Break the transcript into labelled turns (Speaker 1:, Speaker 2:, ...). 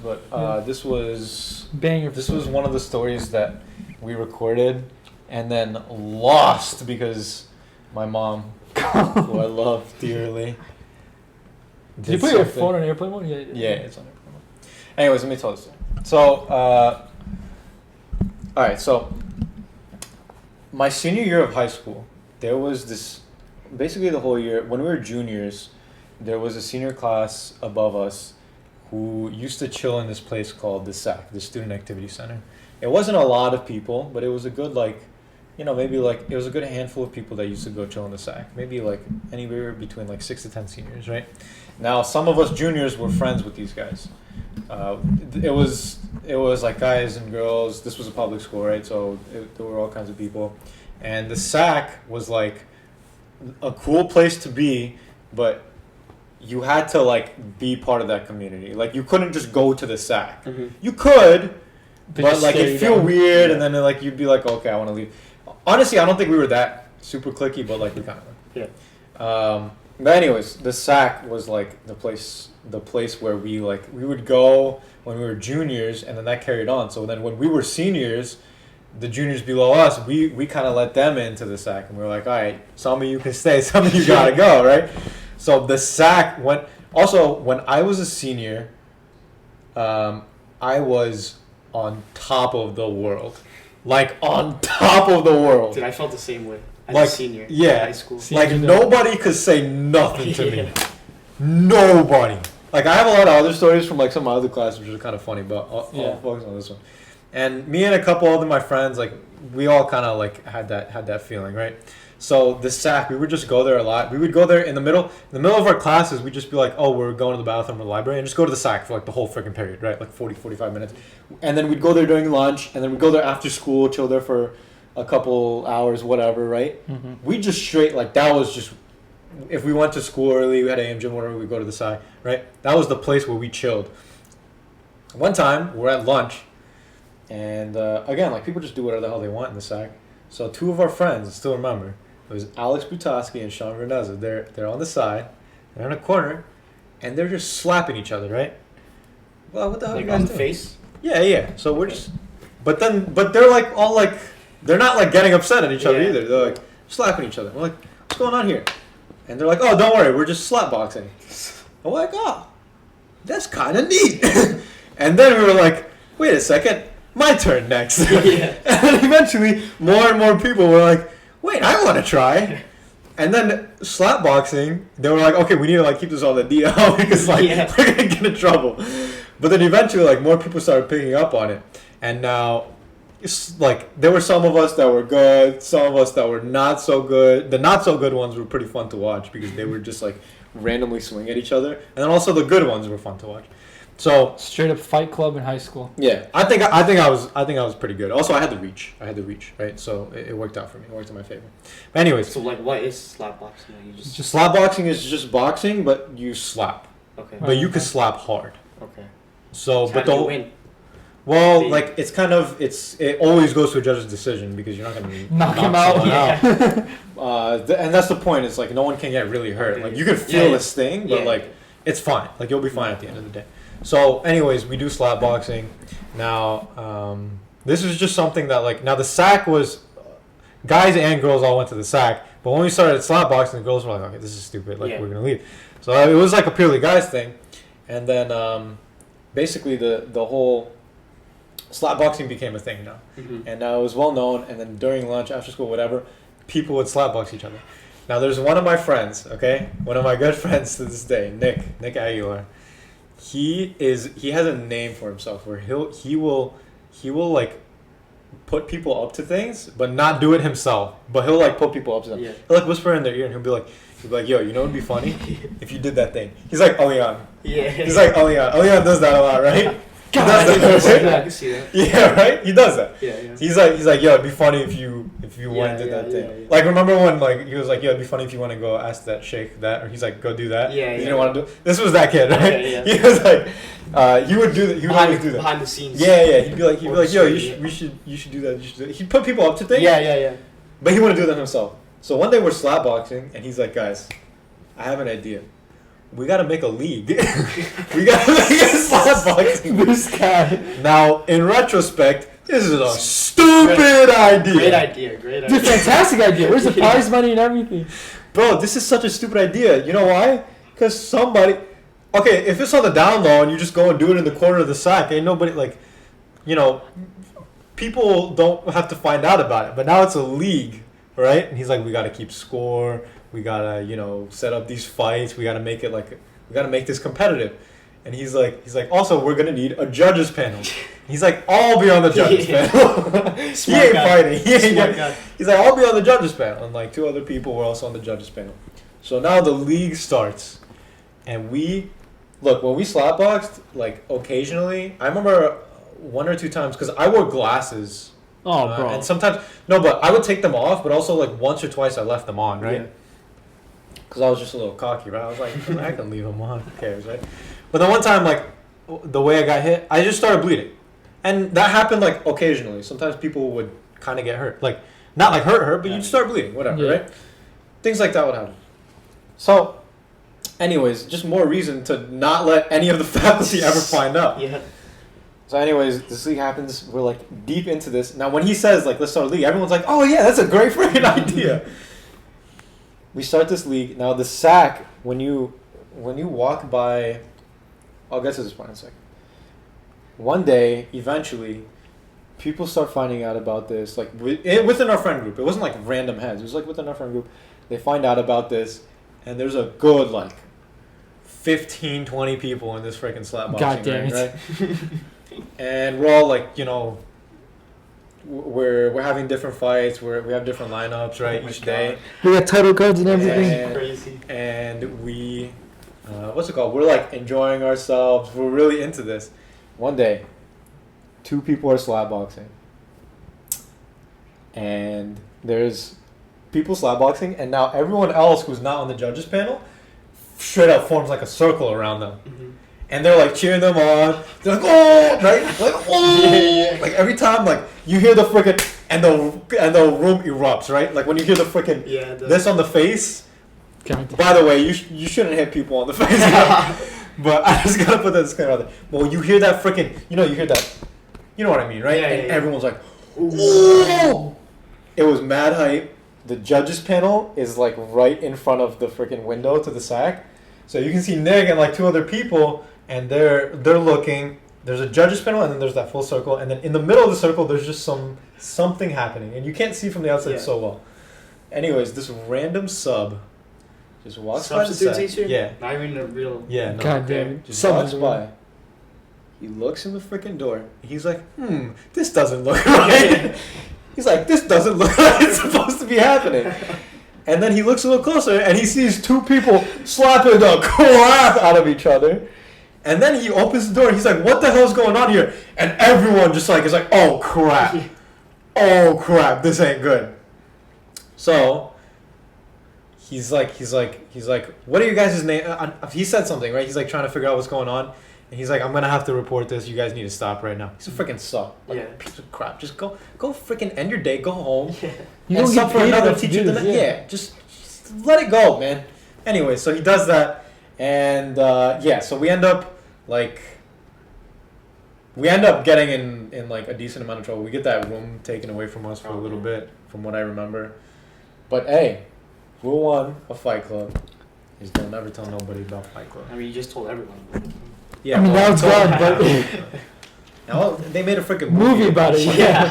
Speaker 1: but this was
Speaker 2: banger.
Speaker 1: This was one of the stories that we recorded and then lost because my mom, who I love dearly,
Speaker 2: did you put your phone on airplane mode?
Speaker 1: Yeah, it's on airplane mode. Anyways, let me tell this story. So, all right. So, my senior year of high school, there was this. Basically, the whole year when we were juniors, there was a senior class above us who used to chill in this place called the SAC, the Student Activity Center. It wasn't a lot of people, but it was a good maybe it was a good handful of people that used to go chill in the SAC. Maybe like anywhere between like 6 to 10 seniors, right? Now, some of us juniors were friends with these guys. It was like guys and girls. This was a public school, right? So there were all kinds of people, and the SAC was like a cool place to be, but you had to like be part of that community. Like you couldn't just go to the SAC. Mm-hmm. You could, but like it'd feel weird, and then like you'd be like, okay, I want to leave. Honestly, I don't think we were that super cliquey, but like we kind of were. Yeah. But anyways, the SAC was like the place where we would go when we were juniors, and then that carried on. So then when we were seniors, the juniors below us, we kind of let them into the SAC, and we were like, all right, some of you can stay, some of you gotta go, right? So the SAC went. Also, when I was a senior, I was on top of the world, like on top of the world.
Speaker 3: Dude, I felt the same way as a senior in high school.
Speaker 1: Like nobody could say nothing to me. Nobody. Like I have a lot of other stories from like some of my other classes, which are kind of funny, but I'll focus on this one. And me and a couple other my friends, like we all kind of like had that feeling, right? So the SAC, we would just go there a lot. We would go there in the middle of our classes. We'd just be like, oh, we're going to the bathroom or the library, and just go to the SAC for like the whole freaking period, right? Like 40, 45 minutes. And then we'd go there during lunch, and then we'd go there after school, chill there for a couple hours, whatever, right? Mm-hmm. We just straight, like that was just, if we went to school early, we had AM gym, whatever, we'd go to the SAC, right? That was the place where we chilled. One time, we're at lunch, and again, like people just do whatever the hell they want in the SAC. So two of our friends, I still remember, it was Alex Butowski and Sean Verneza. They're on the side, they're in a corner, and they're just slapping each other, right? Well, what the hell are you guys
Speaker 3: on
Speaker 1: doing?
Speaker 3: the face?
Speaker 1: Yeah. So we're just, but they're like all like, they're not like getting upset at each other either. They're like slapping each other. We're like, what's going on here? And they're like, oh, don't worry, we're just slap boxing. I'm like, oh, that's kind of neat. And then we were like, wait a second, my turn next. Yeah. And then eventually, more and more people were like, wait, I want to try. And then slap boxing, they were like, okay, we need to like keep this on the DL because like we're gonna get in trouble. But then eventually, like more people started picking up on it, and now it's like there were some of us that were good, some of us that were not so good. The not so good ones were pretty fun to watch because they were just like randomly swing at each other, and then also the good ones were fun to watch. So
Speaker 2: straight up Fight Club in high school.
Speaker 1: Yeah, I think I was pretty good. Also, I had the reach, right? So it worked out for me. It worked in my favor. But anyways,
Speaker 3: so like, what is slap boxing? You
Speaker 1: just slap boxing is just boxing, but you slap.
Speaker 3: Okay.
Speaker 1: But you can slap hard.
Speaker 3: Okay.
Speaker 1: So,
Speaker 3: but don't win.
Speaker 1: Well, like it's kind of it always goes to a judge's decision because you're not gonna
Speaker 2: knock him out.
Speaker 1: And that's the point. It's like no one can get really hurt. Okay. Like you can feel this thing, but like it's fine. Like you'll be fine at the end of the day. So, anyways, we do slap boxing. Now, this is just something that, like, now the SAC was, guys and girls all went to the SAC, but when we started slap boxing, the girls were like, okay, this is stupid, like, we're going to leave. So, it was like a purely guys thing. And then, basically, the whole slap boxing became a thing now. Mm-hmm. And now it was well known, and then during lunch, after school, whatever, people would slap box each other. Now, there's one of my friends, okay? One of my good friends to this day, Nick Aguilar. He has a name for himself where he will like put people up to things but not do it himself, but he'll like put people up to them. Yeah. He'll like whisper in their ear and he'll be like, yo, you know what'd be funny if you did that thing. He's like Oleon. Yeah. He's like Oleon. Oleon does that a lot, right?
Speaker 3: God, I can see that.
Speaker 1: Yeah, right? He does that.
Speaker 3: Yeah.
Speaker 1: He's like, yo, it'd be funny if you went and did that thing. Yeah. Like, remember when like he was like, yo, it'd be funny if you want to go ask that sheikh that, or he's like, go do that.
Speaker 3: Yeah.
Speaker 1: You didn't want to do. This was that kid, right? Yeah. He was like, he would do that. He would always do that
Speaker 3: behind the scenes.
Speaker 1: Yeah. He'd be like, yo, you should do that. You should do that. He'd put people up to things.
Speaker 3: Yeah.
Speaker 1: But he wouldn't do that himself. So one day we're slap boxing, and he's like, guys, I have an idea. we gotta make a league. We gotta make a slap boxing.
Speaker 2: This guy.
Speaker 1: Now, in retrospect, this is a stupid idea.
Speaker 3: Great idea. Great idea.
Speaker 2: Dude, fantastic idea. Where's the prize money and everything?
Speaker 1: Bro, this is such a stupid idea. You know why? Because somebody... Okay, if it's on the down low and you just go and do it in the corner of the sack, ain't nobody, like... You know, people don't have to find out about it. But now it's a league, right? And he's like, we gotta keep score. We gotta, you know, set up these fights. We gotta make it like... We gotta make this competitive. And he's like, also, we're gonna need a judges panel. He's like, I'll be on the judges panel. He ain't fighting. He's like, I'll be on the judges panel. And like 2 other people were also on the judges panel. So now the league starts. And look, when we slapboxed, like occasionally, I remember 1 or 2 times, because I wore glasses.
Speaker 2: Oh, bro.
Speaker 1: And sometimes, no, but I would take them off, but also like once or twice I left them on, right? Because I was just a little cocky, right? I was like, I can leave them on. Who cares, right? But the one time, like, the way I got hit, I just started bleeding. And that happened, like, occasionally. Sometimes people would kind of get hurt. Like, not like hurt, but you'd start bleeding, whatever, right? Things like that would happen. So, anyways, just more reason to not let any of the faculty ever find out.
Speaker 3: Yeah.
Speaker 1: So anyways, this league happens. We're, like, deep into this. Now, when he says, like, let's start a league, everyone's like, oh, yeah, that's a great freaking idea. We start this league. Now, the sack, when you walk by... I'll get to this point in a second. One day, eventually, people start finding out about this, like within our friend group. It wasn't like random heads. It was like within our friend group. They find out about this, and there's a good like 15, 20 people in this freaking slap boxing
Speaker 2: God damn
Speaker 1: ring,
Speaker 2: it.
Speaker 1: right? And we're all like, you know, we're having different fights. We have different lineups, right? Each day.
Speaker 2: We got title cards and everything.
Speaker 1: And,
Speaker 3: Crazy.
Speaker 1: And we. What's it called? We're like enjoying ourselves. We're really into this. One day, 2 people are slapboxing, and there's people slapboxing, and now everyone else who's not on the judges panel straight up forms like a circle around them, and they're like cheering them on. They're like, oh, right? Like, oh, like every time like you hear the freaking and the room erupts, right? Like when you hear the freaking this on the face. By the way, you shouldn't hit people on the face. But I just gotta put that disclaimer out there. But when you hear that freaking, you hear that, you know what I mean, right? And everyone's like, "Ooh!" It was mad hype. The judges panel is like right in front of the freaking window to the sack, so you can see Nick and like 2 other people, and they're looking. There's a judges panel, and then there's that full circle, and then in the middle of the circle, there's just something happening, and you can't see from the outside so well. Anyways, this random sub. Just walks by the sack.
Speaker 3: Teacher?
Speaker 1: Yeah.
Speaker 3: Not even a real...
Speaker 1: Yeah, no.
Speaker 2: God damn it.
Speaker 1: Just walks by. He looks in the freaking door. He's like, this doesn't look right. He's like, this doesn't look like it's supposed to be happening. And then he looks a little closer, and he sees 2 people slapping the crap out of each other. And then he opens the door, and he's like, what the hell's going on here? And everyone just like is like, oh, crap. Oh, crap. This ain't good. So... He's like, what are you guys' name? He said something, right? He's like trying to figure out what's going on. And he's like, I'm going to have to report this. You guys need to stop right now. He's a freaking suck. Like, piece of crap. Just go freaking end your day. Go home.
Speaker 2: You
Speaker 1: and
Speaker 2: don't
Speaker 1: sub
Speaker 2: get
Speaker 1: for another
Speaker 2: to
Speaker 1: teacher.
Speaker 2: do this,
Speaker 1: Just let it go, man. Anyway, so he does that. And, so we end up, getting in like, a decent amount of trouble. We get that room taken away from us for a little bit, from what I remember. But, hey. Rule 1 of Fight Club is don't ever tell nobody about Fight Club.
Speaker 3: I mean, you just told everyone.
Speaker 1: Yeah,
Speaker 2: I mean, now it's gone, but...
Speaker 1: Now, they made a freaking
Speaker 2: movie about it, yeah.